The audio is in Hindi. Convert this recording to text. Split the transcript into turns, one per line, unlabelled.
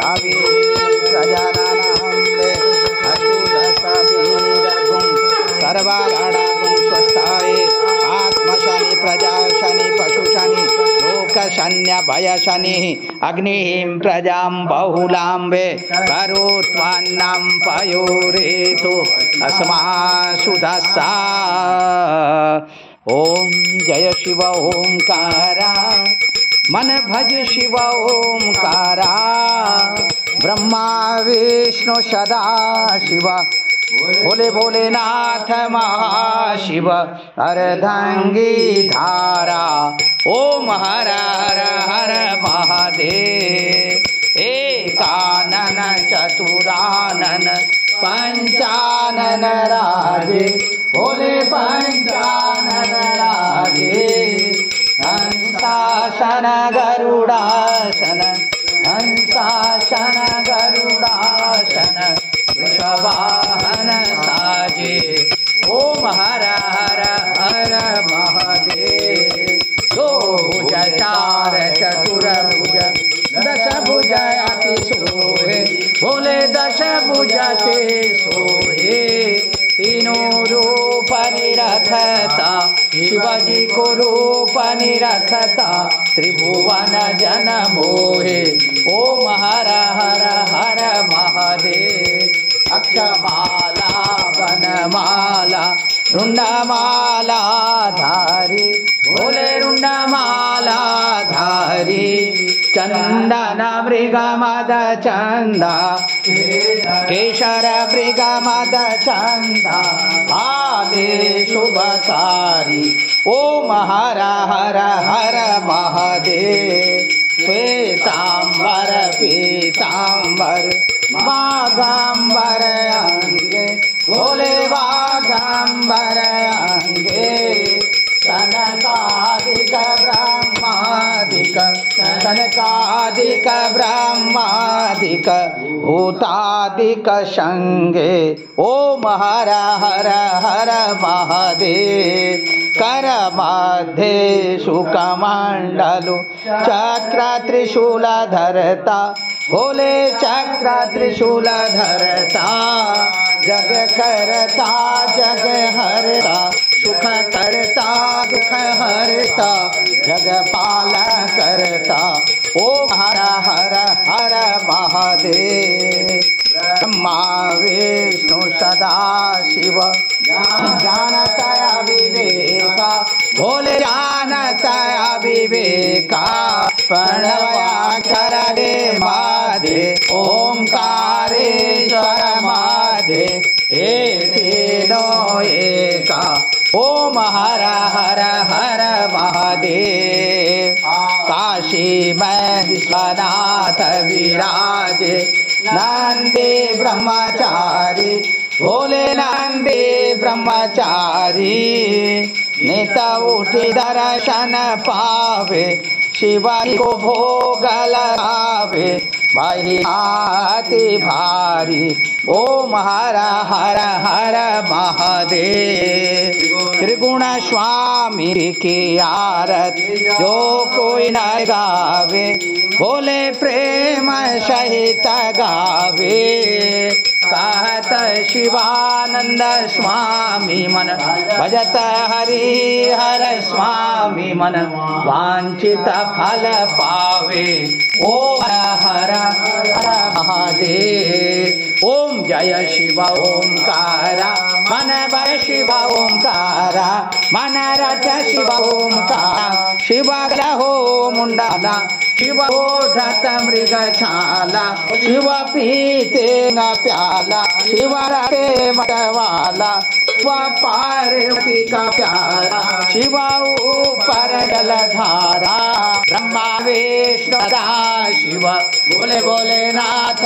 अवि प्रजानानाम्बे अच्युतसवीरगुं सर्वगणगुं स्वस्थाये आत्मशनि प्रजाशनि पशुशनि लोकशन्य भयशनि अग्निं प्रजां बहुलाम्बे करोत्वन्नं पयोरेतु अस्मासु दस्सा। ओम जय शिव ओंकारा मन भज शिव ओंकारा ब्रह्मा विष्णु सदा शिव भोले भोलेनाथ महाशिव अर्धांगी धारा। ओम हर हर हर महादेव एकानन चतुरानन पंचानन राजे भोले पंचानन राजे हंसासन गरुडासन हंसासन गरुडासन वृषवाहन साजे। ओम हर हर हर महादेव दो भुज चार चतुर भुज दश भुज अति सोहे भोले दश भुज ते सोहे तीनों रूप निरखता शिवाजी को रूप निरखता त्रिभुवन जन मोहे। ओम हर हर हर महादेव अक्षमाला वनमाला रुंडमाला धारी भोले रुंडमाला धारी चंदन मृग मद चंदा केशर मृग मद चंदा आदे शुभकारी। ओम हर हर हर महादेव श्वेतांबर पीतांबर वागंबर अंगे भोले वागंबर अंगे कनकादिक ब्रह्मादिक कनकादिक ब्रह्मादिक भूतादिक संगे। ओम हर हर हर महादेव कर मध्य शुकमंडलु चक्र त्रिशूल धरता भोले चक्र त्रिशूल धरता जग करता जग हरता सुख करता दुख हरता जग पालन करता। ओम हर हर हर महादेव ब्रह्मा विष्णु सदा शिव जानतया विवेका भोले जानतया विवेका प्रणवयाक्षर दे माधे ओंकारेश्वर माधे एकेनो एका। ओम हर हर हर महादेव काशी में विश्वनाथ विराजे नंदी ब्रह्मचारी भोले नंदी ब्रह्मचारी नित उठी दर्शन पावे शिवाजी को भोग लगावे भाई आती भारी। ओम हर हर हर महादेव त्रिगुण स्वामी की आरती जो कोई न गावे भोले प्रेम सहित गावे कहत शिवानंद स्वामी मन भजत हरि हर स्वामी मन वांछित फल पावे। ओम हर हर महादेव ओम जय शिव ओंकारा मन भय शिव ओंकारा मन रथ शिव ओंकारा शिव ग्रहो मुंडाला शिव ओढ़त मृग छाला शिव पीते न प्याला शिव रटे मतवाला शिव पार्वती का प्यारा शिव ऊपर जलधारा ब्रह्मा विष्णु सदा शिव भोले भोलेनाथ